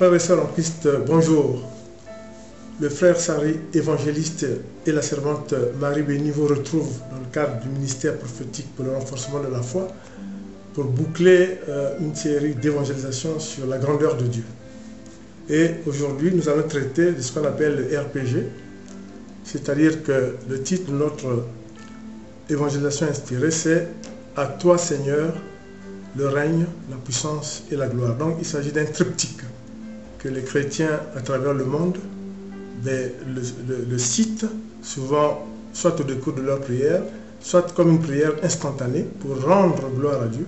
Frères et sœurs en Christ, bonjour. Le frère Sari, évangéliste, et la servante Marie Bénie vous retrouvent dans le cadre du ministère prophétique pour le renforcement de la foi pour boucler une série d'évangélisation sur la grandeur de Dieu. Et aujourd'hui, nous allons traiter de ce qu'on appelle le RPG, c'est-à-dire que le titre de notre évangélisation inspirée, c'est « À toi Seigneur, le règne, la puissance et la gloire ». Donc il s'agit d'un triptyque que les chrétiens à travers le monde le citent souvent soit au décours de leur prière, soit comme une prière instantanée pour rendre gloire à Dieu,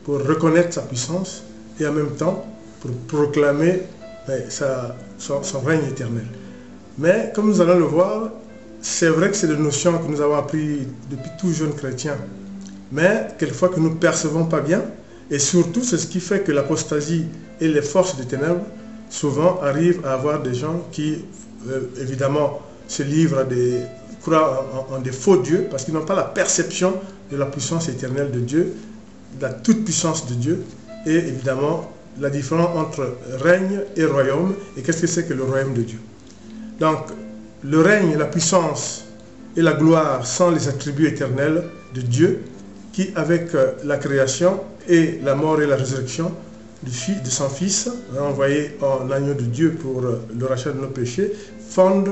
pour reconnaître sa puissance et en même temps pour proclamer son règne éternel. Mais comme nous allons le voir, c'est vrai que c'est des notions que nous avons apprises depuis tout jeune chrétien, mais quelquefois que nous ne percevons pas bien, et surtout c'est ce qui fait que l'apostasie et les forces des ténèbres souvent arrivent à avoir des gens qui évidemment se livrent croient en des faux dieux parce qu'ils n'ont pas la perception de la puissance éternelle de Dieu, de la toute-puissance de Dieu, et évidemment la différence entre règne et royaume. Et qu'est-ce que c'est que le royaume de Dieu? Donc le règne, la puissance et la gloire sont les attributs éternels de Dieu qui, avec la création et la mort et la résurrection de son Fils, envoyé en agneau de Dieu pour le rachat de nos péchés, fonde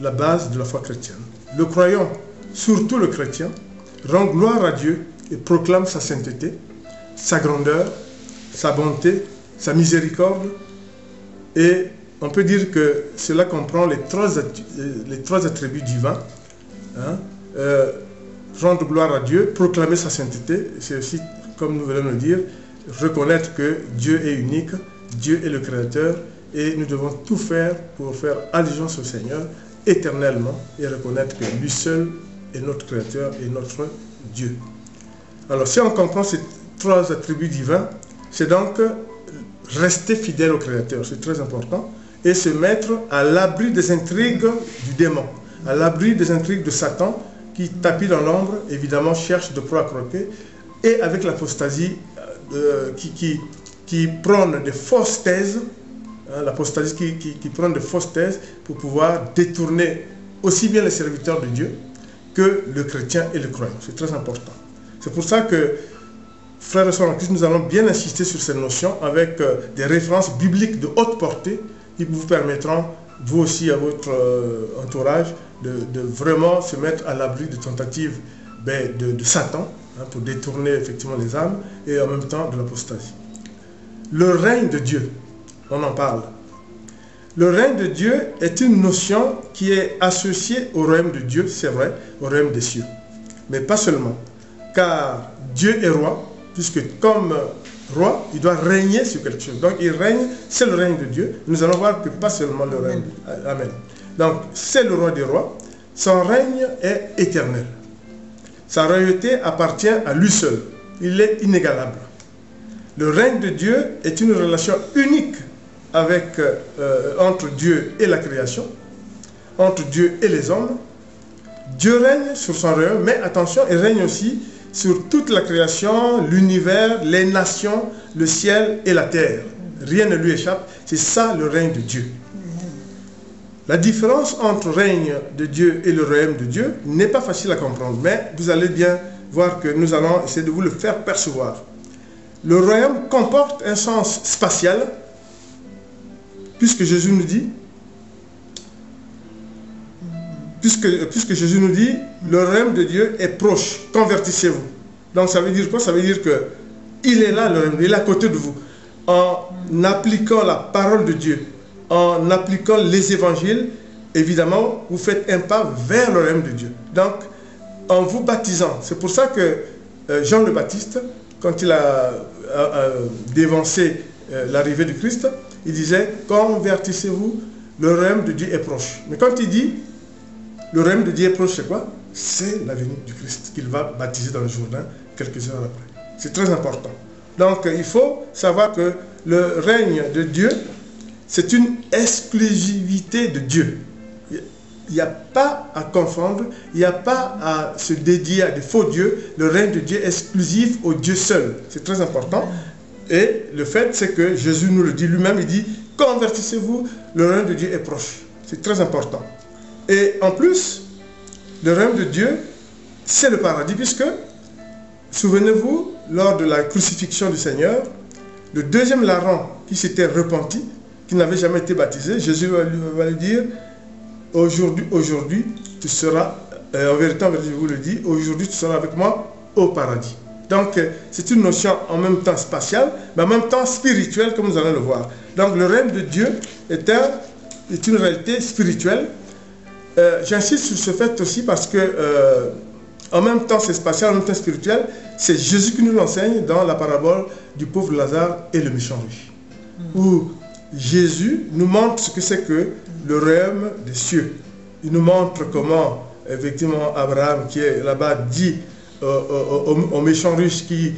la base de la foi chrétienne. Le croyant, surtout le chrétien, rend gloire à Dieu et proclame sa sainteté, sa grandeur, sa bonté, sa miséricorde. Et on peut dire que cela comprend les trois attributs divins. Rendre gloire à Dieu, proclamer sa sainteté, c'est aussi, comme nous venons de le dire, reconnaître que Dieu est unique, Dieu est le Créateur, et nous devons tout faire pour faire allégeance au Seigneur éternellement et reconnaître que lui seul est notre Créateur et notre Dieu. Alors si on comprend ces trois attributs divins, c'est donc rester fidèle au Créateur, c'est très important, et se mettre à l'abri des intrigues du démon, à l'abri des intrigues de Satan, qui tapis dans l'ombre, évidemment cherche de proie croquer, et avec l'apostasie qui prône de fausses thèses, l'apostasie qui prône de fausses thèses pour pouvoir détourner aussi bien les serviteurs de Dieu que le chrétien et le croyant. C'est très important. C'est pour ça que, frères et sœurs en Christ, nous allons bien insister sur ces notions avec des références bibliques de haute portée qui vous permettront, vous aussi, à votre entourage, de vraiment se mettre à l'abri de tentatives de Satan, pour détourner effectivement les âmes, et en même temps de l'apostasie. Le règne de Dieu, on en parle. Le règne de Dieu est une notion qui est associée au royaume de Dieu, c'est vrai, au royaume des cieux. Mais pas seulement, car Dieu est roi, puisque comme roi, il doit régner sur quelque chose. Donc il règne, c'est le règne de Dieu. Nous allons voir que pas seulement le règne. Amen. Donc c'est le roi des rois, son règne est éternel. Sa royauté appartient à lui seul. Il est inégalable. Le règne de Dieu est une relation unique entre Dieu et la création, entre Dieu et les hommes. Dieu règne sur son royaume, mais attention, il règne aussi sur toute la création, l'univers, les nations, le ciel et la terre. Rien ne lui échappe. C'est ça le règne de Dieu. La différence entre le règne de Dieu et le royaume de Dieu n'est pas facile à comprendre, mais vous allez bien voir que nous allons essayer de vous le faire percevoir. Le royaume comporte un sens spatial, puisque Jésus nous dit, Jésus nous dit, le royaume de Dieu est proche, convertissez-vous. Donc ça veut dire quoi? Ça veut dire que il est là, le royaume, il est à côté de vous. En appliquant la parole de Dieu, en appliquant les évangiles, évidemment, vous faites un pas vers le royaume de Dieu. Donc, en vous baptisant, c'est pour ça que Jean le Baptiste, quand il a dévancé l'arrivée du Christ, il disait, convertissez-vous, le royaume de Dieu est proche. Mais quand il dit, le royaume de Dieu est proche, c'est quoi? C'est la venue du Christ qu'il va baptiser dans le Jourdain quelques heures après. C'est très important. Donc, il faut savoir que le règne de Dieu, c'est une exclusivité de Dieu. Il n'y a pas à confondre, il n'y a pas à se dédier à des faux dieux. Le règne de Dieu est exclusif au Dieu seul. C'est très important. Et le fait, c'est que Jésus nous le dit lui-même, il dit, convertissez-vous, le royaume de Dieu est proche. C'est très important. Et en plus, le royaume de Dieu, c'est le paradis, puisque, souvenez-vous, lors de la crucifixion du Seigneur, le deuxième larron qui s'était repenti, qui n'avait jamais été baptisé, Jésus va lui dire, aujourd'hui, tu seras, en vérité, je vous le dis, aujourd'hui, tu seras avec moi au paradis. Donc, c'est une notion en même temps spatiale, mais en même temps spirituelle, comme nous allons le voir. Donc, le règne de Dieu est une réalité spirituelle. J'insiste sur ce fait aussi parce que, en même temps c'est spatial, en même temps spirituel, c'est Jésus qui nous l'enseigne dans la parabole du pauvre Lazare et le méchant riche. Où Jésus nous montre ce que c'est que le royaume des cieux. Il nous montre comment, effectivement, Abraham, qui est là-bas, dit au méchant riche qui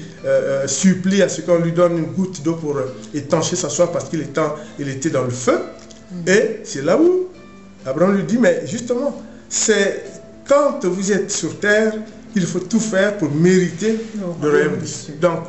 supplie à ce qu'on lui donne une goutte d'eau pour étancher sa soif parce qu'il était dans le feu. Et c'est là où Abraham lui dit, mais justement, c'est quand vous êtes sur terre qu'il faut tout faire pour mériter le royaume des cieux. Donc,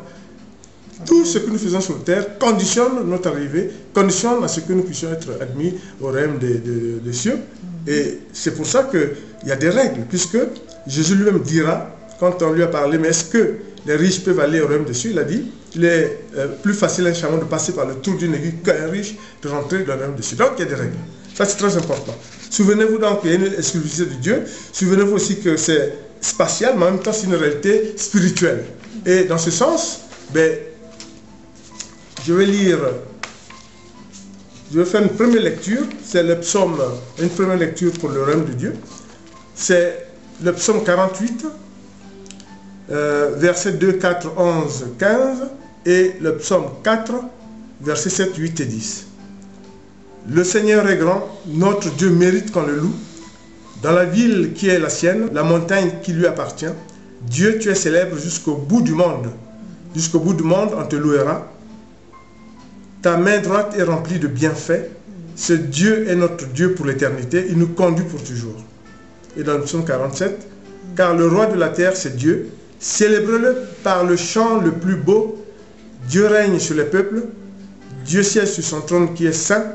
tout ce que nous faisons sur terre conditionne notre arrivée, conditionne à ce que nous puissions être admis au royaume des cieux. Et c'est pour ça qu'il y a des règles, puisque Jésus lui-même dira, quand on lui a parlé, mais est-ce que les riches peuvent aller au royaume des cieux? Il a dit, il est plus facile à un chameau de passer par le trou d'une aiguille qu'un riche de rentrer dans le royaume des cieux. Donc, il y a des règles. Ça, c'est très important. Souvenez-vous donc qu'il y a une exclusivité de Dieu. Souvenez-vous aussi que c'est spatial, mais en même temps, c'est une réalité spirituelle. Et dans ce sens, ben, je vais faire une première lecture. C'est le psaume, une première lecture pour le royaume de Dieu. C'est le psaume 48, versets 2, 4, 11, 15, et le psaume 4, versets 7, 8 et 10. Le Seigneur est grand, notre Dieu mérite qu'on le loue. Dans la ville qui est la sienne, la montagne qui lui appartient, Dieu, tu es célèbre jusqu'au bout du monde. Jusqu'au bout du monde, on te louera. Ta main droite est remplie de bienfaits. Ce Dieu est notre Dieu pour l'éternité. Il nous conduit pour toujours. Et dans le psaume 47, car le roi de la terre, c'est Dieu. Célébrez-le par le chant le plus beau. Dieu règne sur les peuples. Dieu siège sur son trône qui est saint.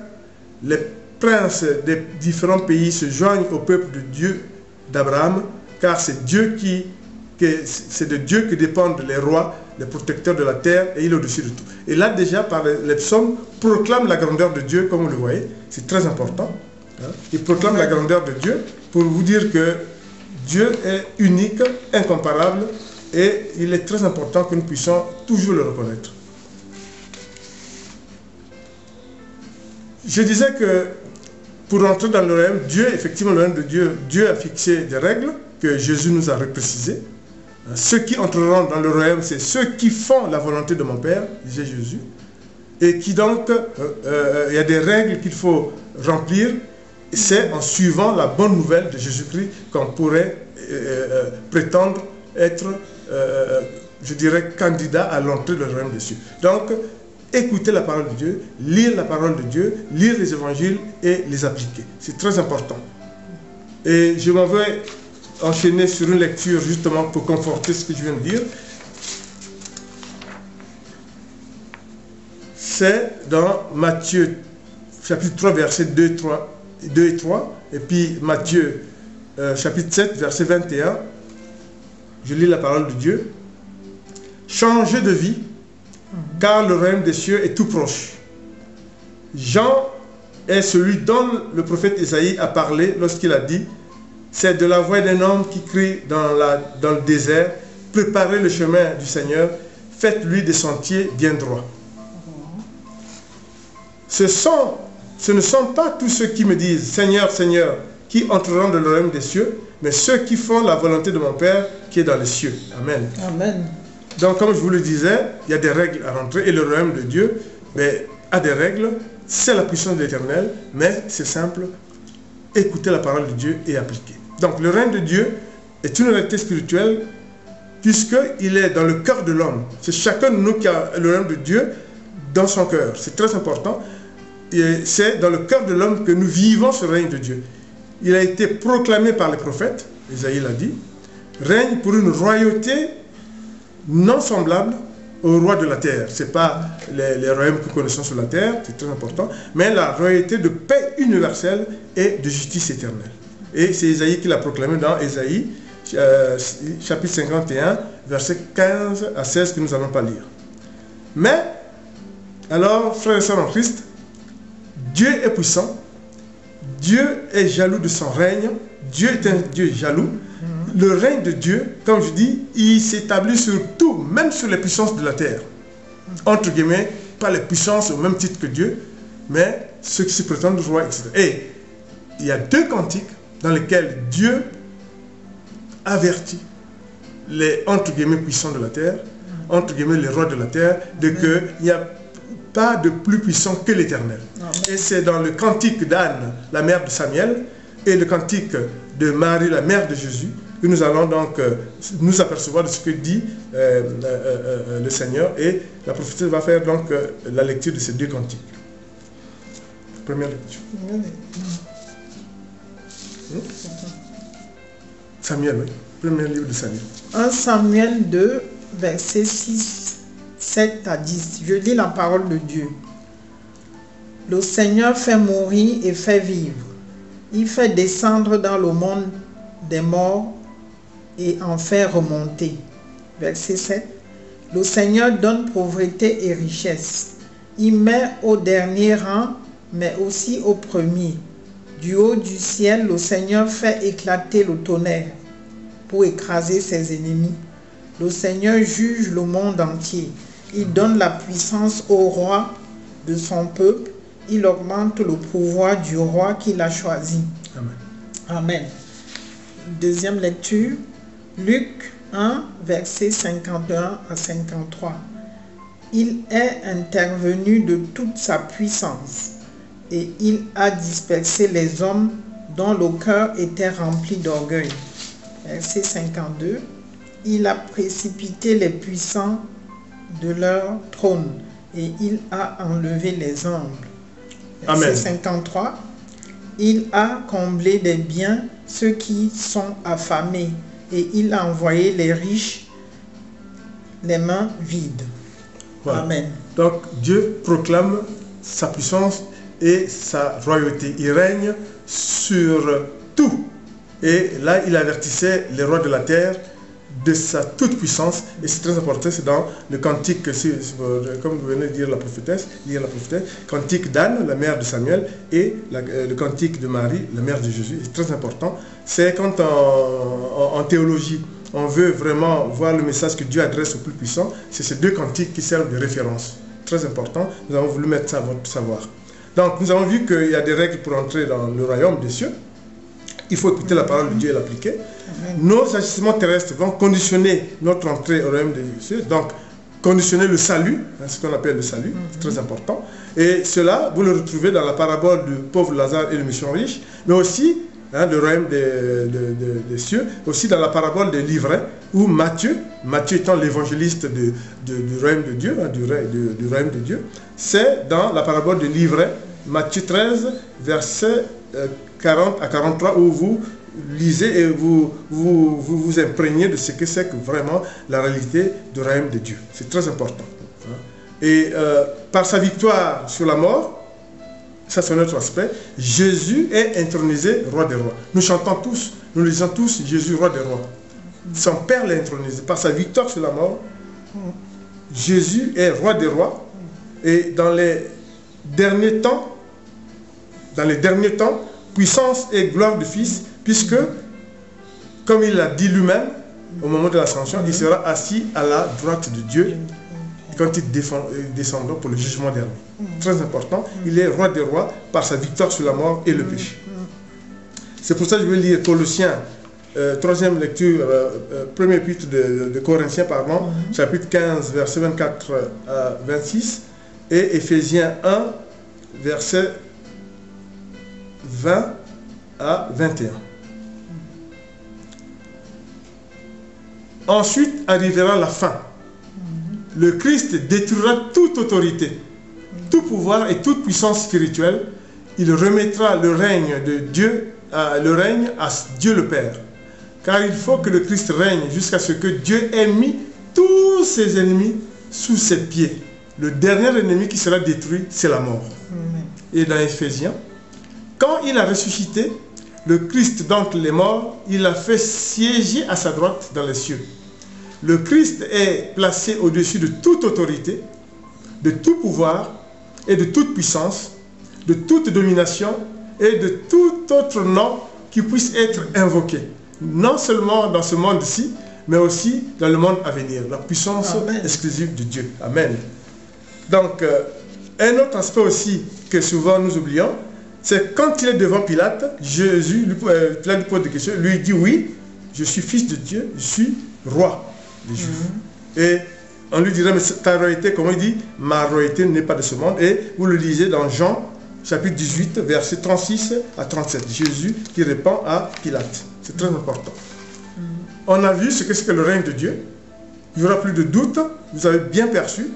Les princes des différents pays se joignent au peuple de Dieu d'Abraham, car c'est de Dieu que dépendent les rois, les protecteurs de la terre, et il est au-dessus de tout. Et là déjà, par les psaumes, proclame la grandeur de Dieu, comme vous le voyez, c'est très important. Il proclame la grandeur de Dieu pour vous dire que Dieu est unique, incomparable, et il est très important que nous puissions toujours le reconnaître. Je disais que pour entrer dans le royaume, Dieu, effectivement, le royaume de Dieu, Dieu a fixé des règles que Jésus nous a reprécisées. Ceux qui entreront dans le royaume, c'est ceux qui font la volonté de mon Père, disait Jésus. Et qui donc, il y a des règles qu'il faut remplir. C'est en suivant la bonne nouvelle de Jésus-Christ qu'on pourrait prétendre être, je dirais, candidat à l'entrée dans le royaume des cieux. Donc, écouter la parole de Dieu, lire la parole de Dieu, lire les évangiles et les appliquer. C'est très important. Et je m'en vais enchaîner sur une lecture justement pour conforter ce que je viens de dire. C'est dans Matthieu chapitre 3, versets 2 et 3, et puis Matthieu chapitre 7, verset 21. Je lis la parole de Dieu. Changez de vie, car le royaume des cieux est tout proche. Jean est celui dont le prophète Isaïe a parlé lorsqu'il a dit, c'est de la voix d'un homme qui crie dans le désert, préparez le chemin du Seigneur, faites-lui des sentiers bien droits. Ce ne sont pas tous ceux qui me disent, Seigneur, Seigneur, qui entreront dans le royaume des cieux, mais ceux qui font la volonté de mon Père qui est dans les cieux. Amen. Amen. Donc, comme je vous le disais, il y a des règles à rentrer et le royaume de Dieu a des règles. C'est la puissance de l'Éternel, mais c'est simple, écouter la parole de Dieu et appliquer. Donc, le règne de Dieu est une réalité spirituelle puisqu'il est dans le cœur de l'homme. C'est chacun de nous qui a le règne de Dieu dans son cœur. C'est très important. Et c'est dans le cœur de l'homme que nous vivons ce règne de Dieu. Il a été proclamé par les prophètes, Isaïe l'a dit, règne pour une royauté non semblable au roi de la terre. Ce n'est pas les royaumes que nous connaissons sur la terre, c'est très important, mais la royauté de paix universelle et de justice éternelle. Et c'est Isaïe qui l'a proclamé dans Isaïe, chapitre 51, versets 15 à 16, que nous n'allons pas lire. Mais, alors, frères et sœurs en Christ, Dieu est puissant, Dieu est jaloux de son règne, Dieu est un Dieu jaloux. Le règne de Dieu, comme je dis, il s'établit sur tout, même sur les puissances de la terre. Entre guillemets, pas les puissances au même titre que Dieu, mais ceux qui se prétendent rois, etc. Et il y a 2 cantiques dans lesquels Dieu avertit les, entre guillemets, puissants de la terre, entre guillemets, les rois de la terre, de qu'il n'y a pas de plus puissant que l'Éternel. Et c'est dans le cantique d'Anne, la mère de Samuel, et le cantique de Marie, la mère de Jésus, que nous allons donc nous apercevoir de ce que dit le Seigneur. Et la prophétesse va faire donc la lecture de ces 2 cantiques. Première lecture. Samuel, oui. Premier livre de Samuel. 1 Samuel 2, versets 6, 7 à 10. Je lis la parole de Dieu. Le Seigneur fait mourir et fait vivre. Il fait descendre dans le monde des morts et en fait remonter. Verset 7. Le Seigneur donne pauvreté et richesse. Il met au dernier rang, mais aussi au premier. Du haut du ciel, le Seigneur fait éclater le tonnerre pour écraser ses ennemis. Le Seigneur juge le monde entier. Il donne la puissance au roi de son peuple. Il augmente le pouvoir du roi qu'il a choisi. Amen. Amen. Deuxième lecture, Luc 1, versets 51 à 53. Il est intervenu de toute sa puissance et il a dispersé les hommes dont le cœur était rempli d'orgueil. Verset 52. Il a précipité les puissants de leur trône et il a enlevé les humbles. Verset Amen. 53. Il a comblé des biens ceux qui sont affamés et il a envoyé les riches les mains vides. Voilà. Amen. Donc Dieu proclame sa puissance et sa royauté. Il règne sur tout. Et là, il avertissait les rois de la terre de sa toute puissance. Et c'est très important, c'est dans le cantique, comme vous venez de dire la prophétesse, cantique d'Anne, la mère de Samuel, et le cantique de Marie, la mère de Jésus. C'est très important. C'est quand en théologie, on veut vraiment voir le message que Dieu adresse au plus puissant, c'est ces 2 cantiques qui servent de référence. Très important. Nous avons voulu mettre ça à votre savoir. Donc, nous avons vu qu'il y a des règles pour entrer dans le royaume des cieux. Il faut écouter la parole de Dieu et l'appliquer. Nos agissements terrestres vont conditionner notre entrée au royaume des cieux. Donc, conditionner le salut, ce qu'on appelle le salut, c'est très important. Et cela, vous le retrouvez dans la parabole du pauvre Lazare et le méchant riche, mais aussi le royaume des cieux, aussi dans la parabole des livrets, où Matthieu étant l'évangéliste du royaume de Dieu, du royaume de Dieu, c'est dans la parabole des livrets, Matthieu 13, verset 40 à 43, où vous lisez et vous imprégnez de ce que c'est que vraiment la réalité du royaume de Dieu. C'est très important. Et par sa victoire sur la mort, ça c'est notre aspect, Jésus est intronisé roi des rois. Nous chantons tous, nous lisons tous Jésus roi des rois. Son Père l'a intronisé. Par sa victoire sur la mort, Jésus est roi des rois. Et dans les derniers temps, puissance et gloire du Fils, puisque, comme il l'a dit lui-même, au moment de l'ascension, il sera assis à la droite de Dieu quand il descendra pour le jugement dernier. Très important, il est roi des rois par sa victoire sur la mort et le péché. C'est pour ça que je vais lire Colossiens, troisième lecture, premier épître de Corinthiens, pardon, chapitre 15, verset 24 à 26, et Éphésiens 1, verset 20 à 21. Ensuite arrivera la fin. Le Christ détruira toute autorité, tout pouvoir et toute puissance spirituelle. Il remettra le règne de Dieu, à Dieu le Père. Car il faut que le Christ règne jusqu'à ce que Dieu ait mis tous ses ennemis sous ses pieds. Le dernier ennemi qui sera détruit, c'est la mort. Et dans Éphésiens, quand il a ressuscité, le Christ d'entre les morts, il l'a fait siéger à sa droite dans les cieux. Le Christ est placé au-dessus de toute autorité, de tout pouvoir et de toute puissance, de toute domination et de tout autre nom qui puisse être invoqué. Non seulement dans ce monde-ci, mais aussi dans le monde à venir. La puissance exclusive de Dieu. Amen. Donc, un autre aspect aussi que souvent nous oublions, c'est quand il est devant Pilate, Jésus, Pilate lui pose des questions, lui dit oui, je suis fils de Dieu, je suis roi des Juifs. Et on lui dirait, mais ta royauté, comment il dit, ma royauté n'est pas de ce monde. Et vous le lisez dans Jean, chapitre 18, versets 36 à 37. Jésus qui répond à Pilate. C'est très important. On a vu ce que c'est que le règne de Dieu. Il n'y aura plus de doute. Vous avez bien perçu.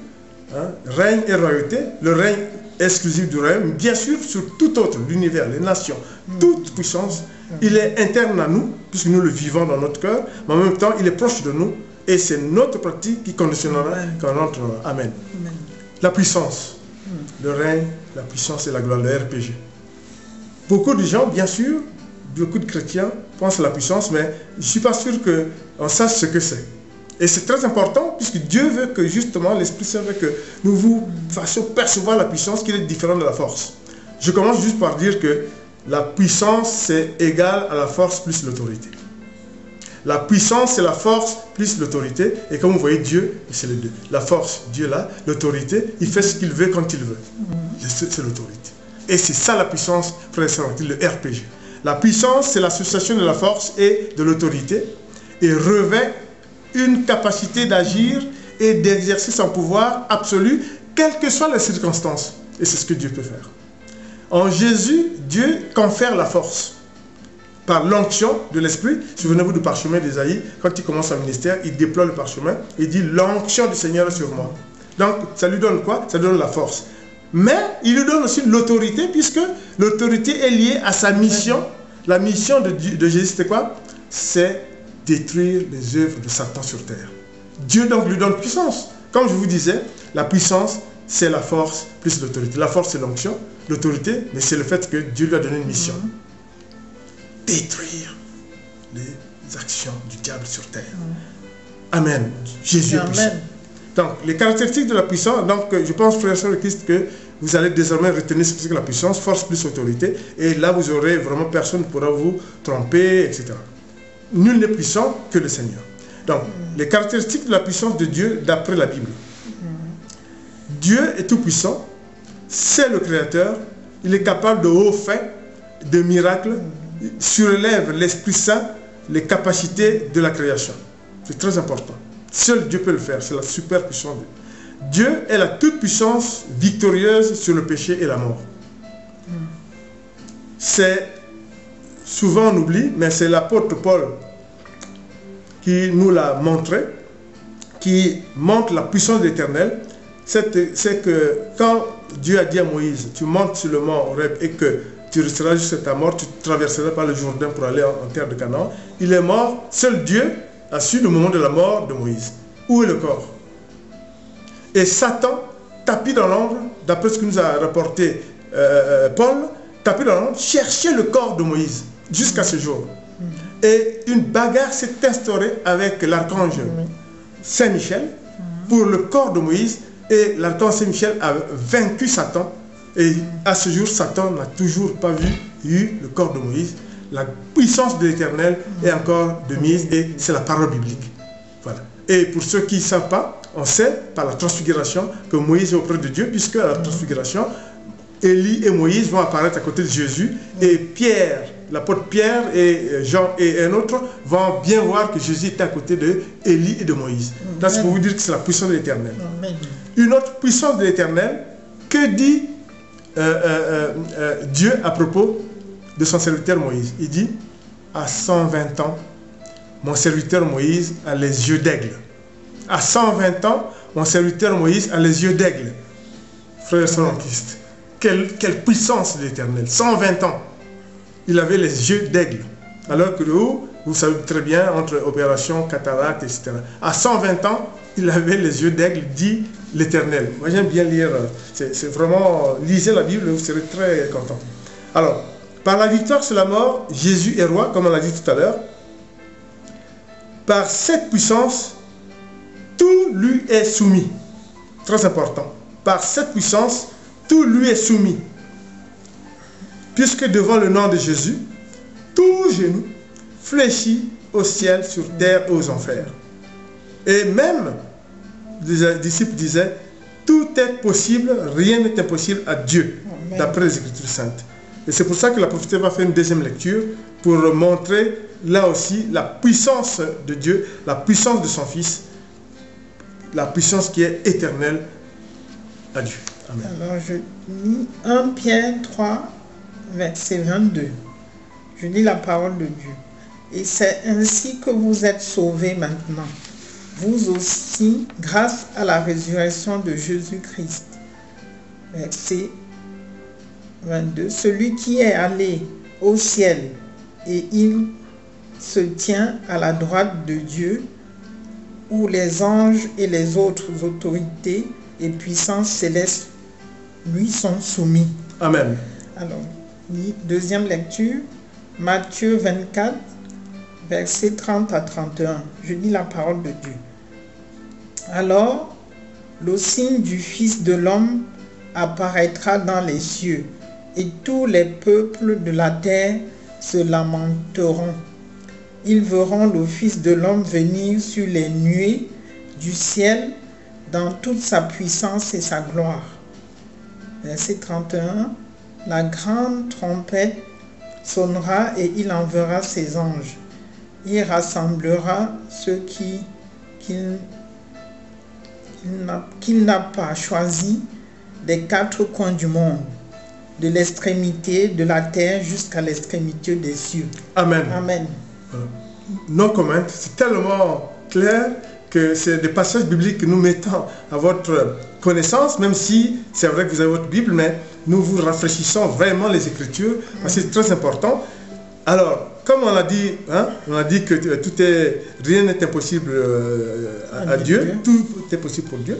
Hein, règne et royauté. Le règne exclusif du royaume, bien sûr, sur tout autre, l'univers, les nations, toute puissance. Il est interne à nous, puisque nous le vivons dans notre cœur, mais en même temps, il est proche de nous. Et c'est notre pratique qui conditionnera quand on entrera. Amen. Amen. La puissance, le règne, la puissance et la gloire, le RPG. Beaucoup de gens, bien sûr, beaucoup de chrétiens pensent à la puissance, mais je ne suis pas sûr qu'on sache ce que c'est. Et c'est très important, puisque Dieu veut que justement, l'Esprit Saint veut que nous vous fassions percevoir la puissance qui est différente de la force. Je commence juste par dire que la puissance, c'est égal à la force plus l'autorité. La puissance, c'est la force plus l'autorité. Et comme vous voyez, Dieu, c'est les deux. La force, Dieu là, l'autorité, il fait ce qu'il veut quand il veut. C'est l'autorité. Et c'est ça la puissance, frère et sœur, le RPG. La puissance, c'est l'association de la force et de l'autorité et revêt une capacité d'agir et d'exercer son pouvoir absolu, quelles que soient les circonstances. Et c'est ce que Dieu peut faire. En Jésus, Dieu confère la force. Par l'onction de l'Esprit, souvenez-vous du parchemin d'Ésaïe, quand il commence son ministère, il déploie le parchemin, il dit l'onction du Seigneur est sur moi. Donc, ça lui donne quoi? Ça lui donne la force. Mais il lui donne aussi l'autorité, puisque l'autorité est liée à sa mission. La mission de Jésus, c'était quoi? C'est détruire les œuvres de Satan sur terre. Dieu donc lui donne puissance. Comme je vous disais, la puissance, c'est la force plus l'autorité. La force, c'est l'onction. L'autorité, mais c'est le fait que Dieu lui a donné une mission. Détruire les actions du diable sur terre. Amen. Jésus est puissant. Donc, les caractéristiques de la puissance, donc je pense, frère et sœur de Christ, que vous allez désormais retenir ce que c'est la puissance, force plus autorité, et là vous aurez vraiment, personne ne pourra vous tromper, etc. Nul n'est puissant que le Seigneur. Donc, les caractéristiques de la puissance de Dieu d'après la Bible. Dieu est tout puissant, c'est le Créateur, il est capable de hauts faits, de miracles, surélève l'Esprit Saint, les capacités de la création. C'est très important. Seul Dieu peut le faire, c'est la super puissance de Dieu. Dieu est la toute-puissance victorieuse sur le péché et la mort. C'est, souvent on oublie, mais c'est l'apôtre Paul qui nous l'a montré, qui montre la puissance de l'Éternel. C'est que quand Dieu a dit à Moïse, tu montes sur le mont Horeb et que tu resteras jusqu'à ta mort, tu traverseras par le Jourdain pour aller en terre de Canaan. Il est mort, seul Dieu a su le moment de la mort de Moïse. Où est le corps? Et Satan, tapis dans l'ombre, d'après ce que nous a rapporté Paul, tapis dans l'ombre, cherchait le corps de Moïse jusqu'à ce jour. Et une bagarre s'est instaurée avec l'archange Saint-Michel pour le corps de Moïse. Et l'archange Saint-Michel a vaincu Satan. Et à ce jour, Satan n'a toujours pas eu le corps de Moïse. La puissance de l'Éternel est encore de mise et c'est la parole biblique. Voilà. Et pour ceux qui ne savent pas, on sait par la transfiguration que Moïse est auprès de Dieu, puisque à la transfiguration, Élie et Moïse vont apparaître à côté de Jésus et Pierre, l'apôtre Pierre et Jean et un autre vont bien voir que Jésus était à côté de Élie et de Moïse. Donc c'est pour vous dire que c'est la puissance de l'Éternel. Une autre puissance de l'Éternel, que dit Dieu à propos de son serviteur Moïse? Il dit, à 120 ans, mon serviteur Moïse a les yeux d'aigle. À 120 ans, mon serviteur Moïse a les yeux d'aigle. Frère et sœur en Christ, quelle puissance de l'Éternel. 120 ans, il avait les yeux d'aigle. Alors que vous savez très bien, entre opération, cataracte, etc. À 120 ans, il avait les yeux d'aigle, dit l'Éternel. Moi j'aime bien lire, c'est vraiment, lisez la Bible, vous serez très content. Alors, par la victoire sur la mort, Jésus est roi, comme on l'a dit tout à l'heure. Par cette puissance, tout lui est soumis. Très important. Par cette puissance, tout lui est soumis. Puisque devant le nom de Jésus, tout genou fléchit au ciel, sur terre et aux enfers. Et même, les disciples disaient, tout est possible, rien n'est impossible à Dieu, d'après les Écritures saintes. Et c'est pour ça que la prophétie va faire une deuxième lecture, pour montrer là aussi la puissance de Dieu, la puissance de son Fils, la puissance qui est éternelle à Dieu. Amen. Alors je lis 1 Pierre 3, verset 22. Je lis la parole de Dieu. Et c'est ainsi que vous êtes sauvés maintenant, vous aussi, grâce à la résurrection de Jésus-Christ. Verset 22. Celui qui est allé au ciel et il se tient à la droite de Dieu, où les anges et les autres autorités et puissances célestes lui sont soumis. Amen. Alors, deuxième lecture, Matthieu 24, versets 30 à 31. Je lis la parole de Dieu. Alors, le signe du Fils de l'homme apparaîtra dans les cieux, et tous les peuples de la terre se lamenteront. Ils verront le Fils de l'homme venir sur les nuées du ciel dans toute sa puissance et sa gloire. Verset 31. La grande trompette sonnera et il enverra ses anges. Il rassemblera ceux qu'il n'a pas choisis des quatre coins du monde, de l'extrémité de la terre jusqu'à l'extrémité des cieux. Amen. Amen. No comment, c'est tellement clair que c'est des passages bibliques que nous mettons à votre connaissance, même si c'est vrai que vous avez votre Bible, mais nous vous rafraîchissons vraiment les Écritures, parce que c'est très important. Alors, comme on a dit, on a dit que rien n'est impossible à Dieu, tout est possible pour Dieu.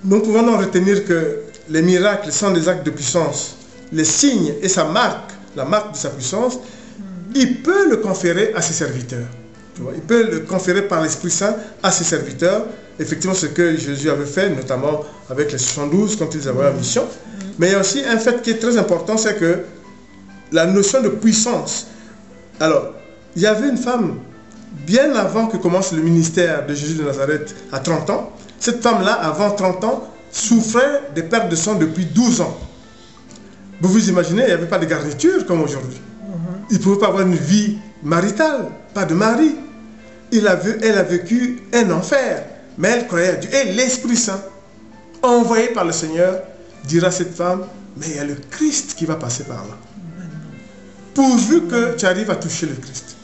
Nous pouvons en retenir que les miracles sont des actes de puissance, les signes et sa marque, la marque de sa puissance, il peut le conférer à ses serviteurs. Tu vois, il peut le conférer par l'Esprit Saint à ses serviteurs. Effectivement, ce que Jésus avait fait, notamment avec les 72 quand ils avaient la mission. Mais il y a aussi un fait qui est très important, c'est que la notion de puissance. Alors, il y avait une femme, bien avant que commence le ministère de Jésus de Nazareth, à 30 ans. Cette femme-là, avant 30 ans, souffrait des pertes de sang depuis 12 ans. Vous vous imaginez, il n'y avait pas de garniture comme aujourd'hui. Il ne pouvait pas avoir une vie maritale, pas de mari. Elle a vécu un enfer, mais elle croyait à Dieu. Et l'Esprit Saint, envoyé par le Seigneur, dira à cette femme, mais il y a le Christ qui va passer par là. Pourvu que tu arrives à toucher le Christ.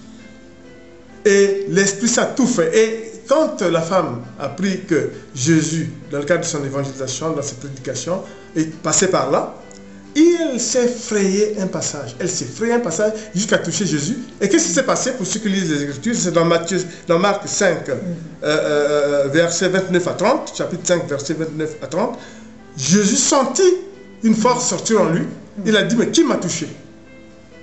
Et l'Esprit Saint tout fait. Et quand la femme a appris que Jésus, dans le cadre de son évangélisation, dans ses prédications, est passé par là, il s'est frayé un passage. Elle s'est frayé un passage jusqu'à toucher Jésus. Et qu'est-ce qui s'est passé pour ceux qui lisent les Écritures? C'est dans Marc 5, versets 29 à 30, chapitre 5, versets 29 à 30. Jésus sentit une force sortir en lui. Il a dit, mais qui m'a touché?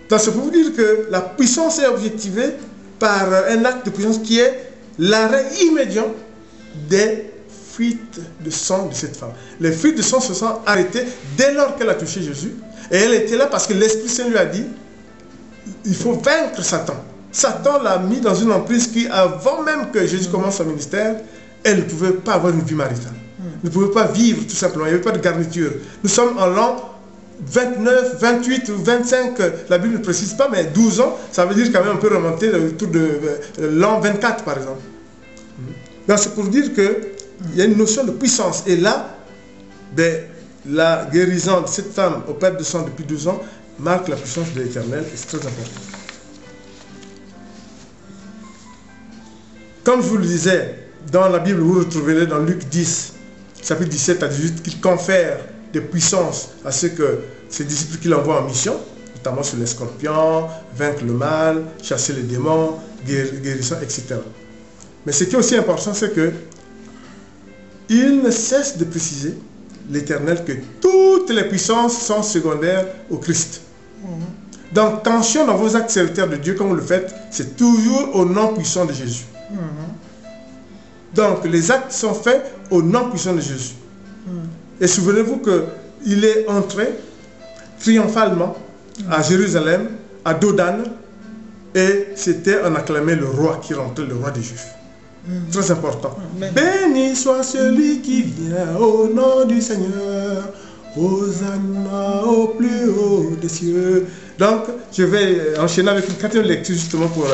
Donc c'est pour vous dire que la puissance est objectivée par un acte de puissance qui est l'arrêt immédiat des fuites de sang de cette femme. Les fuites de sang se sont arrêtées dès lors qu'elle a touché Jésus. Et elle était là parce que l'Esprit Saint lui a dit, il faut vaincre Satan. Satan l'a mis dans une emprise qui, avant même que Jésus commence son ministère, elle ne pouvait pas avoir une vie maritale. Elle ne pouvait pas vivre tout simplement. Il n'y avait pas de garniture. Nous sommes en l'an 29, 28 ou 25, la Bible ne précise pas, mais 12 ans, ça veut dire quand même on peut remonter autour de l'an 24 par exemple. Donc c'est pour dire que il y a une notion de puissance. Et là, la guérison de cette femme aux pertes de sang depuis 12 ans marque la puissance de l'Éternel et c'est très important. Comme je vous le disais, dans la Bible, vous retrouverez dans Luc 10, chapitre 17 à 18, qu'il confère des puissances à ceux que ses disciples qu'il envoie en mission, notamment sur les scorpions, vaincre le mal, chasser les démons, guérison, etc. Mais ce qui est aussi important, c'est que il ne cesse de préciser, l'Éternel, que toutes les puissances sont secondaires au Christ. Donc, attention dans vos actes serviteurs de Dieu, comme vous le faites, c'est toujours au nom puissant de Jésus. Donc, les actes sont faits au nom puissant de Jésus. Et souvenez-vous qu'il est entré triomphalement à Jérusalem, à dos d'âne, et c'était en acclamant le roi qui rentrait, le roi des Juifs. Très important. Béni soit celui qui vient au nom du Seigneur. Hosanna au plus haut des cieux. Donc, je vais enchaîner avec une quatrième lecture justement pour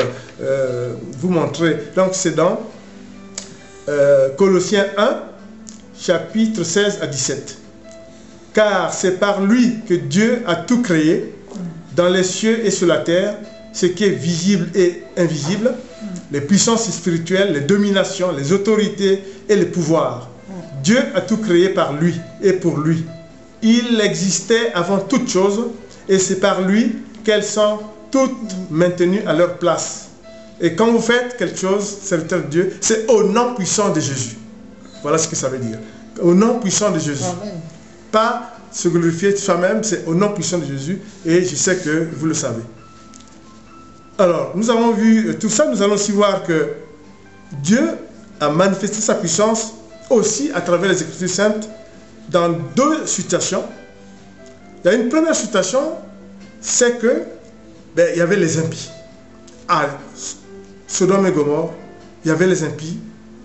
vous montrer. Donc, c'est dans Colossiens 1, chapitre 16 à 17. Car c'est par lui que Dieu a tout créé, dans les cieux et sur la terre, ce qui est visible et invisible, les puissances spirituelles, les dominations, les autorités et les pouvoirs. Dieu a tout créé par lui et pour lui. Il existait avant toute chose et c'est par lui qu'elles sont toutes maintenues à leur place. Et quand vous faites quelque chose, serviteur de Dieu, c'est au nom puissant de Jésus. Voilà ce que ça veut dire. Au nom puissant de Jésus. Amen. Pas se glorifier soi-même, c'est au nom puissant de Jésus. Et je sais que vous le savez. Alors, nous avons vu tout ça. Nous allons aussi voir que Dieu a manifesté sa puissance aussi à travers les Écritures saintes dans deux situations. Il y a une première situation, c'est que il y avait les impies. À Sodome et Gomorrhe, il y avait les impies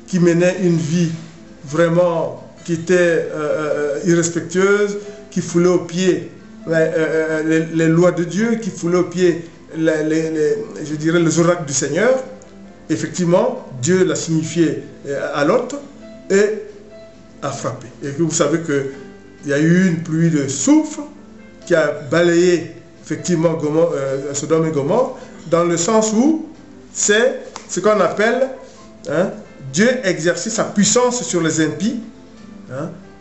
qui menaient une vie vraiment qui était irrespectueuse, qui foulaient aux pieds les lois de Dieu, qui foulaient aux pieds je dirais les oracles du Seigneur. Effectivement, Dieu l'a signifié à Lot et a frappé. Et que vous savez qu'il y a eu une pluie de soufre qui a balayé effectivement Sodome et Gomorre, dans le sens où c'est ce qu'on appelle Dieu exercer sa puissance sur les impies,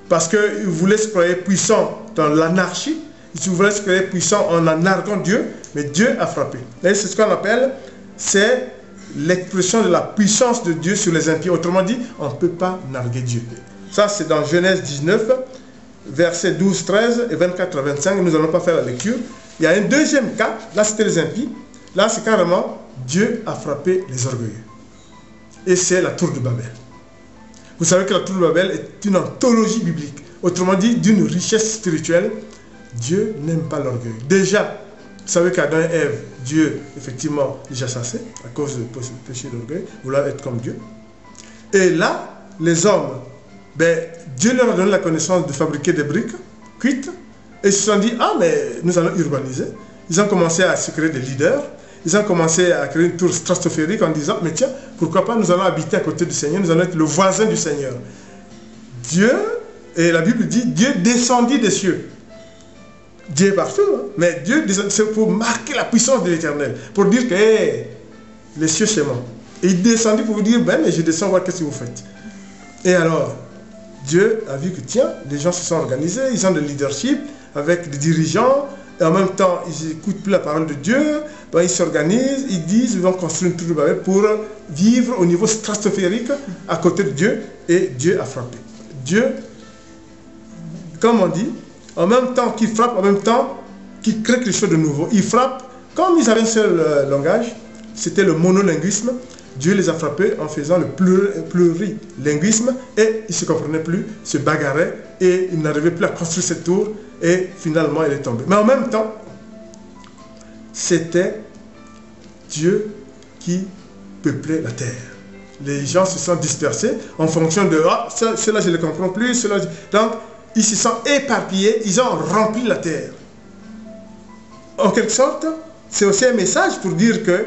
parce qu'il voulait se croire puissant dans l'anarchie, il voulait se croire puissant en narguant Dieu, mais Dieu a frappé. C'est ce qu'on appelle, c'est l'expression de la puissance de Dieu sur les impies. Autrement dit, on ne peut pas narguer Dieu. Ça, c'est dans Genèse 19, versets 12, 13 et 24 à 25. Nous n'allons pas faire la lecture. Il y a un deuxième cas, là c'était les impies. Là, c'est carrément Dieu a frappé les orgueilleux. Et c'est la tour de Babel. Vous savez que la tour de Babel est une anthologie biblique. Autrement dit, d'une richesse spirituelle. Dieu n'aime pas l'orgueil. Déjà, vous savez qu'Adam et Ève, Dieu, effectivement, les a chassés à cause du péché d'orgueil, voulant être comme Dieu. Et là, les hommes, Dieu leur a donné la connaissance de fabriquer des briques cuites, et ils se sont dit, ah, mais nous allons urbaniser. Ils ont commencé à se créer des leaders, ils ont commencé à créer une tour stratosphérique en disant, mais tiens, pourquoi pas, nous allons habiter à côté du Seigneur, nous allons être le voisin du Seigneur. Dieu, et la Bible dit, Dieu descendit des cieux. Dieu est partout, mais Dieu, c'est pour marquer la puissance de l'Éternel, pour dire que les cieux c'est moi. Et il descendit pour vous dire, mais je descends voir qu'est-ce que vous faites. Et alors, Dieu a vu que tiens, les gens se sont organisés, ils ont le leadership avec des dirigeants, et en même temps, ils n'écoutent plus la parole de Dieu, ils s'organisent, ils disent, ils vont construire une tour de Babel pour vivre au niveau stratosphérique à côté de Dieu, et Dieu a frappé. Dieu, comme on dit, en même temps qu'il frappe, en même temps qu'il crée quelque chose de nouveau. Il frappe, comme ils avaient un seul langage, c'était le monolinguisme. Dieu les a frappés en faisant le plurilinguisme et ils ne se comprenaient plus, se bagarraient et ils n'arrivaient plus à construire cette tour et finalement elle est tombée. Mais en même temps, c'était Dieu qui peuplait la terre. Les gens se sont dispersés en fonction de « Ah, cela je ne le comprends plus, cela... » Donc, ils se sont éparpillés, ils ont rempli la terre. En quelque sorte, c'est aussi un message pour dire que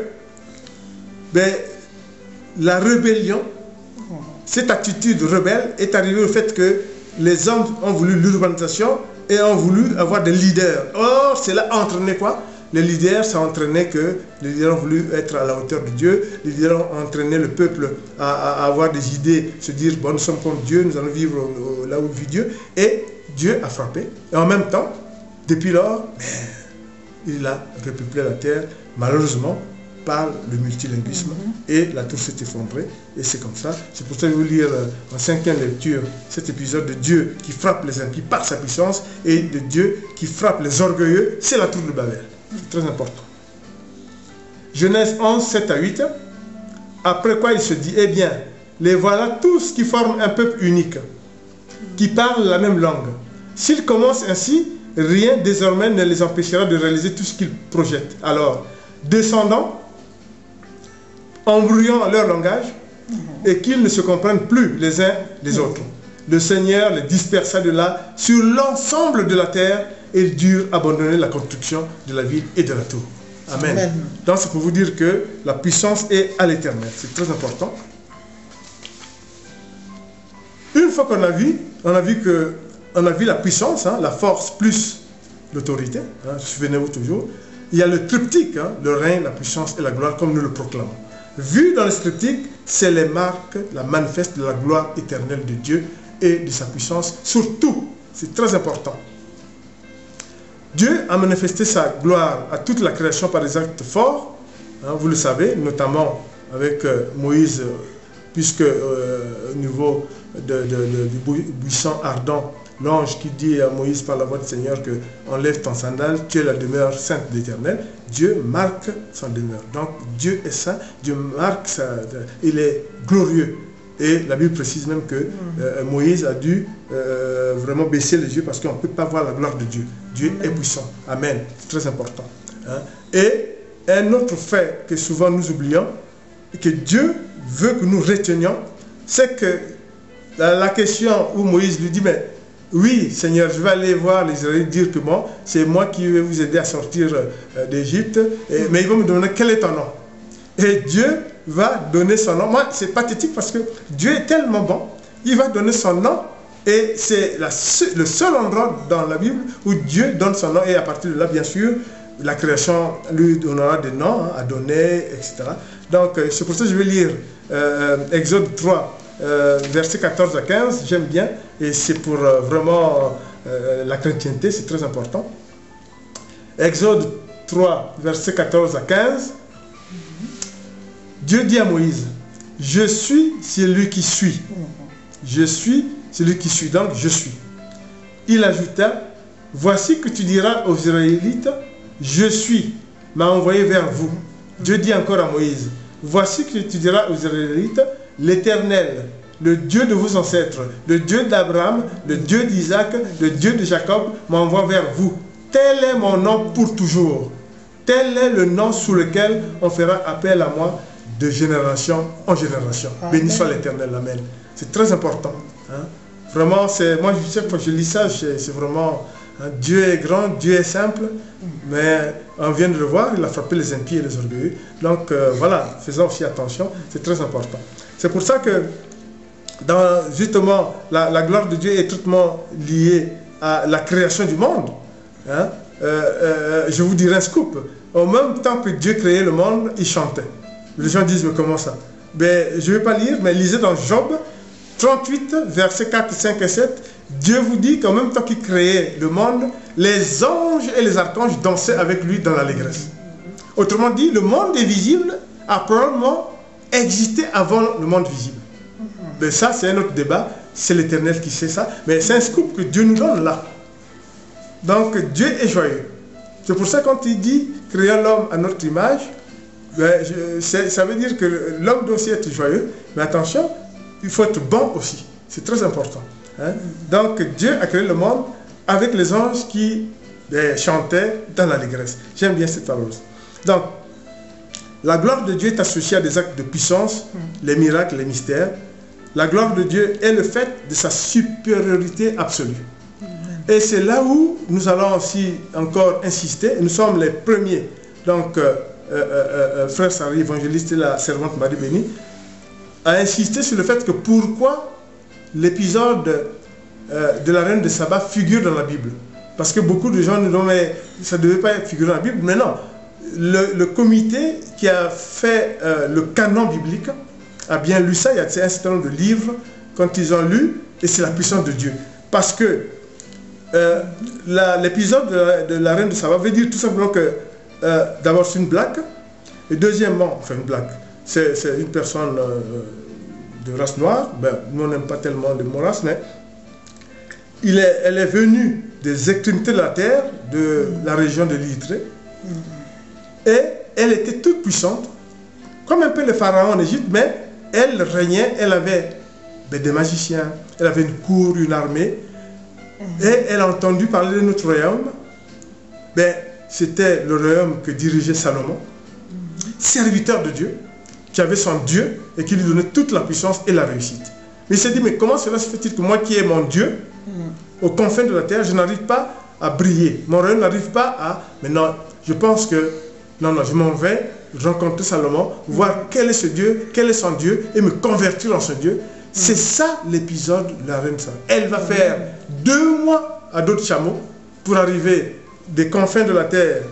la rébellion, cette attitude rebelle est arrivée au fait que les hommes ont voulu l'urbanisation et ont voulu avoir des leaders. Or, cela a entraîné quoi? Les leaders, ça a entraîné que les leaders ont voulu être à la hauteur de Dieu. Les leaders ont entraîné le peuple à avoir des idées, se dire, bon, nous sommes comme Dieu, nous allons vivre là où vit Dieu. Et Dieu a frappé. Et en même temps, depuis lors, il a repeuplé la terre. Malheureusement, par le multilinguisme et la tour s'est effondrée et c'est comme ça. C'est pour ça que je vais vous lire en 5e lecture cet épisode de Dieu qui frappe les impies par sa puissance et de Dieu qui frappe les orgueilleux, c'est la tour de Babel. C'est très important. Genèse 11, 7 à 8. Après quoi il se dit, eh bien, les voilà tous qui forment un peuple unique, qui parlent la même langue. S'ils commencent ainsi, rien désormais ne les empêchera de réaliser tout ce qu'ils projettent. Alors, descendant, embrouillant leur langage, et qu'ils ne se comprennent plus les uns les autres. Le Seigneur les dispersa de là sur l'ensemble de la terre et ils durent abandonner la construction de la ville et de la tour. Amen. Amen. Donc c'est pour vous dire que la puissance est à l'éternel. C'est très important. Une fois qu'on a vu la puissance, hein, la force plus l'autorité, hein, souvenez-vous toujours, il y a le triptyque, hein, le règne, la puissance et la gloire, comme nous le proclamons. Vu dans le triptyque, c'est les marques, la manifeste de la gloire éternelle de Dieu et de sa puissance, surtout, c'est très important. Dieu a manifesté sa gloire à toute la création par des actes forts, hein, vous le savez, notamment avec Moïse, puisque au niveau du buisson ardent, l'ange qui dit à Moïse par la voix du Seigneur que enlève ton sandal, tu es la demeure sainte de l'Éternel. Dieu marque son demeure. Donc Dieu est saint, Dieu marque il est glorieux. Et la Bible précise même que Moïse a dû vraiment baisser les yeux parce qu'on ne peut pas voir la gloire de Dieu. Dieu est puissant. Amen. C'est très important. Hein? Et un autre fait que souvent nous oublions, et que Dieu veut que nous retenions, c'est que la question où Moïse lui dit, mais oui, Seigneur, je vais aller voir les Israélites dire que bon, c'est moi qui vais vous aider à sortir d'Égypte, mais ils vont me demander quel est ton nom. Et Dieu va donner son nom. Moi, c'est pathétique parce que Dieu est tellement bon, il va donner son nom et c'est le seul endroit dans la Bible où Dieu donne son nom et à partir de là, bien sûr, la création lui donnera des noms, hein, à donner, etc. Donc, c'est pour ça que je vais lire Exode 3, versets 14 à 15, j'aime bien, et c'est pour vraiment la chrétienté, c'est très important. Exode 3, versets 14 à 15, Dieu dit à Moïse, je suis celui qui suis. Je suis celui qui suis, donc je suis. Il ajouta, voici que tu diras aux Israélites, je suis, m'a envoyé vers vous. Dieu dit encore à Moïse, voici que tu diras aux Israélites, l'Éternel, le Dieu de vos ancêtres, le Dieu d'Abraham, le Dieu d'Isaac, le Dieu de Jacob, m'envoie vers vous. Tel est mon nom pour toujours. Tel est le nom sous lequel on fera appel à moi de génération en génération. Béni soit l'Éternel. Amen. C'est très important. Hein? Vraiment, moi, chaque fois que je lis ça, c'est vraiment... Hein, Dieu est grand, Dieu est simple, mais on vient de le voir, il a frappé les impies et les orgueilleux. Donc, voilà, faisons aussi attention, c'est très important. C'est pour ça que, justement, la gloire de Dieu est étroitement liée à la création du monde. Hein? Je vous dirai un scoop. Au même temps que Dieu créait le monde, il chantait. Les gens disent, mais comment ça? Ben, je ne vais pas lire, mais lisez dans Job 38, versets 4, 5 et 7. Dieu vous dit qu'en même temps qu'il créait le monde, les anges et les archanges dansaient avec lui dans l'allégresse. Autrement dit, le monde invisible a probablement existé avant le monde visible. Mais ça, c'est un autre débat. C'est l'Éternel qui sait ça. Mais c'est un scoop que Dieu nous donne là. Donc, Dieu est joyeux. C'est pour ça que quand il dit « créons l'homme à notre image », ben, ça veut dire que l'homme doit aussi être joyeux. Mais attention, il faut être bon aussi. C'est très important. Hein? Donc, Dieu a créé le monde avec les anges qui chantaient dans l'allégresse. J'aime bien cette parole. Donc, la gloire de Dieu est associée à des actes de puissance, les miracles, les mystères. La gloire de Dieu est le fait de sa supériorité absolue. Et c'est là où nous allons aussi encore insister. Nous sommes les premiers. Donc, frère Sari, évangéliste et la servante Marie Bénie, a insisté sur le fait que pourquoi l'épisode de la reine de Saba figure dans la Bible. Parce que beaucoup de gens nous disent, mais ça ne devait pas figurer dans la Bible. Mais non, le comité qui a fait le canon biblique a bien lu ça. Il y a un certain nombre de livres, quand ils ont lu, et c'est la puissance de Dieu. Parce que l'épisode de la reine de Saba veut dire tout simplement que, d'abord c'est une blague, Et deuxièmement, enfin une blague, c'est une personne de race noire, ben, nous on n'aime pas tellement le mot race, mais elle est venue des extrémités de la terre, de la région de l'Érythrée, et elle était toute puissante, comme un peu le pharaon en Égypte, mais elle régnait, elle avait des magiciens, elle avait une cour, une armée, et elle a entendu parler de notre royaume. Ben, c'était le royaume que dirigeait Salomon, serviteur de Dieu, qui avait son Dieu et qui lui donnait toute la puissance et la réussite. Mais il s'est dit, mais comment cela se fait-il que moi qui ai mon Dieu, aux confins de la terre, je n'arrive pas à briller. Mon royaume n'arrive pas à... Mais non, je pense que... Non, je m'en vais rencontrer Salomon, voir quel est ce Dieu, quel est son Dieu, et me convertir en ce Dieu. C'est ça l'épisode de la reine Sarah. Elle va faire 2 mois à dos de chameau pour arriver des confins de la terre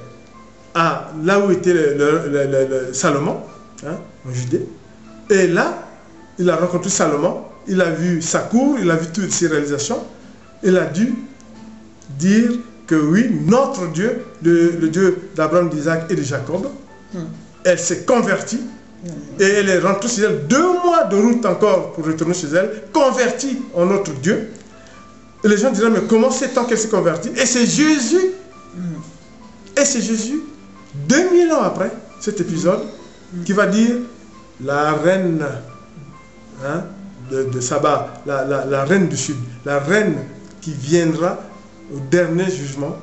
à là où était le Salomon, hein, en Judée. Et là, il a rencontré Salomon, il a vu sa cour, il a vu toutes ses réalisations. Il a dû dire que oui, notre Dieu, le Dieu d'Abraham, d'Isaac et de Jacob, elle s'est convertie et elle est rentrée chez elle 2 mois de route encore pour retourner chez elle, convertie en notre Dieu. Et les gens diraient, mais comment c'est-on qu'elle s'est convertie? Et c'est Jésus, 2000 ans après cet épisode, qui va dire, la reine, hein, de Saba, la reine du Sud, la reine qui viendra au dernier jugement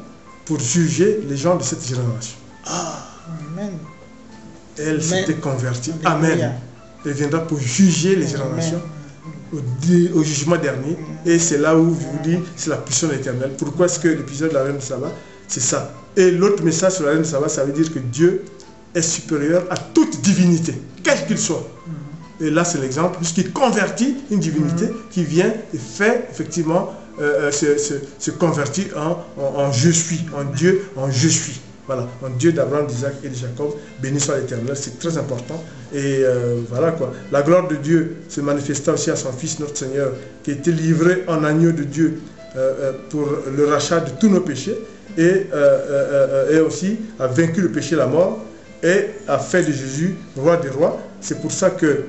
pour juger les gens de cette génération. Amen. Elle s'était convertie. Amen. Elle viendra pour juger les générations au jugement dernier. Et c'est là où je vous dis, c'est la puissance éternelle. Pourquoi est-ce que l'épisode de la reine de Saba, c'est ça. Et l'autre message sur la reine de Saba, ça veut dire que Dieu est supérieur à toute divinité, quel qu'il soit. Et là, c'est l'exemple, puisqu'il convertit une divinité qui vient et fait effectivement se convertir en je suis, en Dieu, en je suis. Voilà, en Dieu d'Abraham, d'Isaac et de Jacob, béni soit l'Éternel, c'est très important. Et voilà quoi. La gloire de Dieu se manifesta aussi à son Fils, notre Seigneur, qui a été livré en agneau de Dieu pour le rachat de tous nos péchés et aussi a vaincu le péché et la mort et a fait de Jésus roi des rois. C'est pour ça que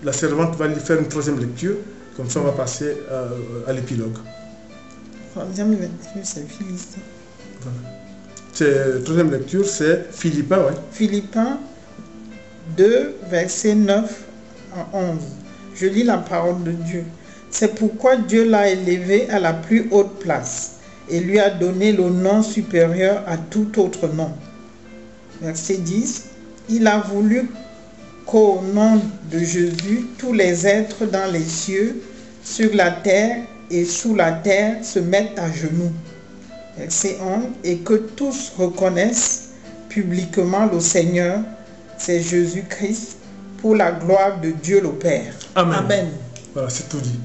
la servante va lui faire une troisième lecture, comme ça on va passer à l'épilogue. Troisième lecture, c'est Philippiens. Voilà. Troisième lecture, c'est Philippiens, ouais. Philippiens 2, versets 9 à 11. Je lis la parole de Dieu. C'est pourquoi Dieu l'a élevé à la plus haute place et lui a donné le nom supérieur à tout autre nom. Verset 10. Il a voulu qu'au nom de Jésus, tous les êtres dans les cieux, sur la terre et sous la terre se mettent à genoux. Verset 11. Et que tous reconnaissent publiquement le Seigneur, c'est Jésus-Christ, pour la gloire de Dieu le Père. Amen. Amen. Voilà, c'est tout dit.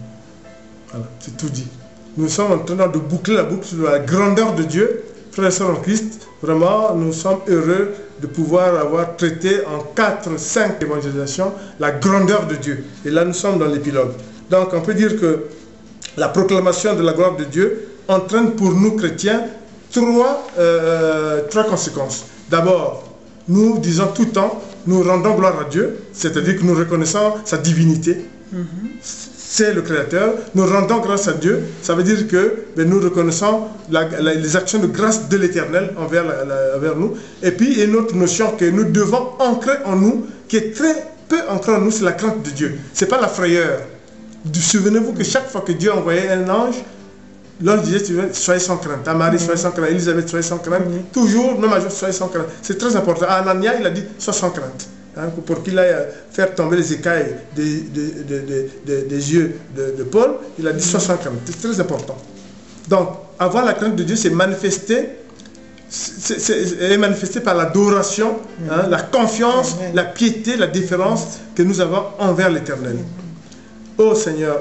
Voilà, c'est tout dit. Nous sommes en train de boucler la boucle sur la grandeur de Dieu. Frères et sœurs en Christ, vraiment, nous sommes heureux de pouvoir avoir traité en 4-5 évangélisations la grandeur de Dieu. Et là, nous sommes dans l'épilogue. Donc, on peut dire que la proclamation de la gloire de Dieu entraîne pour nous chrétiens trois conséquences. D'abord, nous disons tout le temps, nous rendons gloire à Dieu, c'est-à-dire que nous reconnaissons sa divinité. C'est le Créateur. Nous rendons grâce à Dieu. Ça veut dire que nous reconnaissons les actions de grâce de l'Éternel envers nous. Et puis, il y a une autre notion que nous devons ancrer en nous, qui est très peu ancrée en nous, c'est la crainte de Dieu. Ce n'est pas la frayeur. Souvenez-vous que chaque fois que Dieu envoyait un ange, l'ange disait, soyez sans crainte. À Marie, soyez sans crainte. Élisabeth, soyez sans crainte. Toujours, même à jour, soyez sans crainte. C'est très important. À Anania, il a dit, sois sans crainte. Hein, pour qu'il aille faire tomber les écailles des yeux de Paul, il a dit 60 crainte. C'est très important. Donc, avoir la crainte de Dieu, c'est manifester, par l'adoration, hein, la confiance, la piété, la déférence que nous avons envers l'Éternel. Ô Seigneur,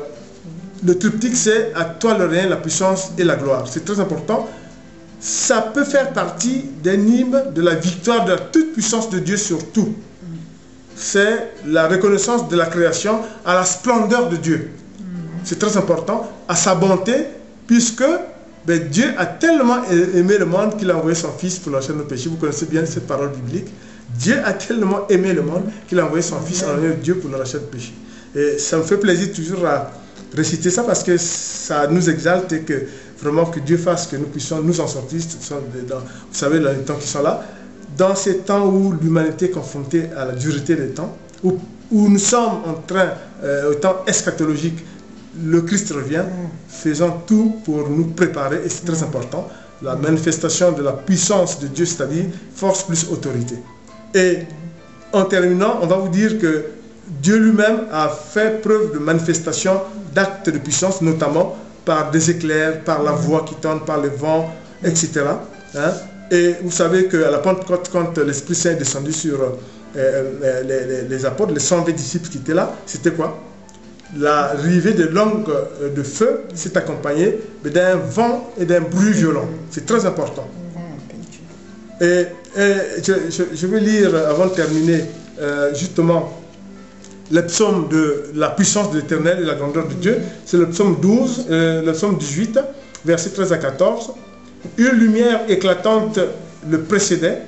le triptyque, c'est à toi le règne, la puissance et la gloire. C'est très important. Ça peut faire partie d'un hymne de la victoire de la toute puissance de Dieu sur tout. C'est la reconnaissance de la création à la splendeur de Dieu. C'est très important, à sa bonté, puisque Mais Dieu a tellement aimé le monde qu'il a envoyé son Fils pour lâcher nos péchés. Vous connaissez bien cette parole biblique. Dieu a tellement aimé le monde qu'il a envoyé son Fils en l'honneur de Dieu pour nous racheter nos péchés. Et ça me fait plaisir toujours à réciter ça parce que ça nous exalte et que vraiment que Dieu fasse que nous puissions nous en sortir. Vous savez, dans les temps qui sont là, dans ces temps où l'humanité est confrontée à la dureté des temps, où nous sommes en train, au temps eschatologique, le Christ revient, faisons tout pour nous préparer, et c'est très important, la manifestation de la puissance de Dieu, c'est-à-dire force plus autorité. Et en terminant, on va vous dire que Dieu lui-même a fait preuve de manifestation d'actes de puissance, notamment par des éclairs, par la voix qui tente, par le vent, etc. Hein? Et vous savez qu'à la Pentecôte, quand l'Esprit Saint est descendu sur les apôtres, les 120 disciples qui étaient là, c'était quoi? L'arrivée de langues de feu s'est accompagnée d'un vent et d'un bruit violent. C'est très important. Et je vais lire, avant de terminer, justement, le psaume de la puissance de l'Éternel et la grandeur de Dieu. C'est le psaume 12, le psaume 18, versets 13 à 14. Une lumière éclatante le précédait,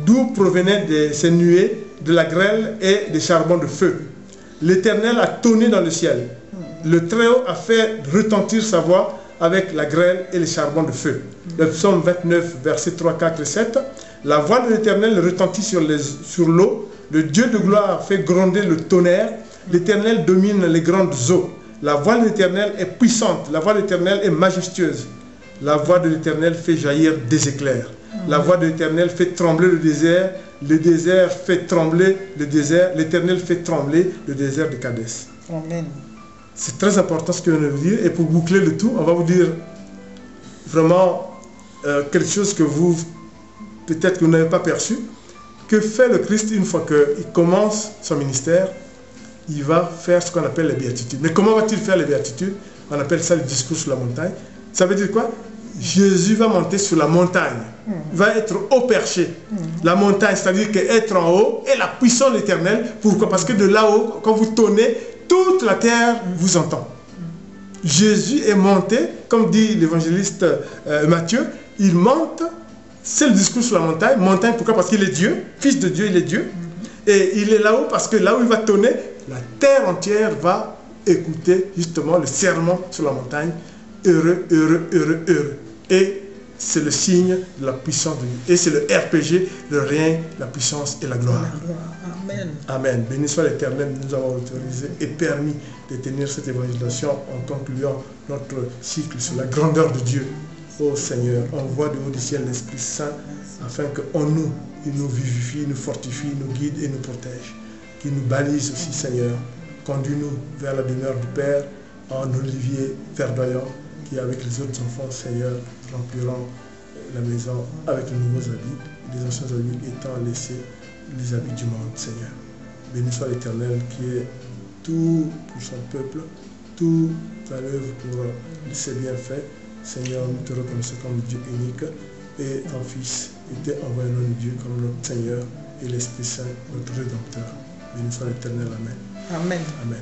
d'où provenaient ces nuées, de la grêle et des charbons de feu. L'Éternel a tonné dans le ciel. Le Très-Haut a fait retentir sa voix avec la grêle et les charbons de feu. Le psaume 29, versets 3, 4 et 7. La voix de l'Éternel retentit sur l'eau. Le Dieu de gloire fait gronder le tonnerre. L'Éternel domine les grandes eaux. La voix de l'Éternel est puissante. La voix de l'Éternel est majestueuse. La voix de l'Éternel fait jaillir des éclairs. La voix de l'Éternel fait trembler le désert. Le désert fait trembler le désert. L'Éternel fait trembler le désert de Kadès. Amen. C'est très important ce que je viens de vous dire. Et pour boucler le tout, on va vous dire vraiment quelque chose que vous, peut-être que vous n'avez pas perçu. Que fait le Christ une fois qu'il commence son ministère? Il va faire ce qu'on appelle les béatitudes. Mais comment va-t-il faire les béatitudes? On appelle ça le discours sur la montagne. Ça veut dire quoi? Jésus va monter sur la montagne. Il va être au perché. La montagne, c'est-à-dire qu'être en haut est la puissance éternelle. Pourquoi? Parce que de là-haut, quand vous tonnez, toute la terre vous entend. Jésus est monté, comme dit l'évangéliste Matthieu, il monte, c'est le discours sur la montagne. Montagne, pourquoi? Parce qu'il est Dieu, Fils de Dieu, il est Dieu. Et il est là-haut parce que là où il va tonner, la terre entière va écouter justement le sermon sur la montagne. Heureux, heureux, heureux, heureux. Et c'est le signe de la puissance de Dieu. Et c'est le RPG, le règne, la puissance et la gloire. Amen. Amen. Béni soit l'Éternel de nous avoir autorisé et permis de tenir cette évangélisation en concluant notre cycle sur la grandeur de Dieu. Ô Seigneur, envoie de haut du ciel l'Esprit Saint afin qu'en nous, il nous vivifie, nous fortifie, nous guide et nous protège. Qu'il nous balise aussi, Seigneur. Conduis-nous vers la demeure du Père en olivier verdoyant qui, avec les autres enfants, Seigneur, rempliront la maison avec de nouveaux habits, les anciens habits étant laissés les habits du monde, Seigneur. Béni soit l'Éternel qui est tout pour son peuple, tout à l'œuvre pour ses bienfaits. Seigneur, nous te reconnaissons comme Dieu unique et ton Fils était envoyé au nom de Dieu comme notre Seigneur et l'Esprit Saint, notre Rédempteur. Béni soit l'Éternel. Amen. Amen. Amen.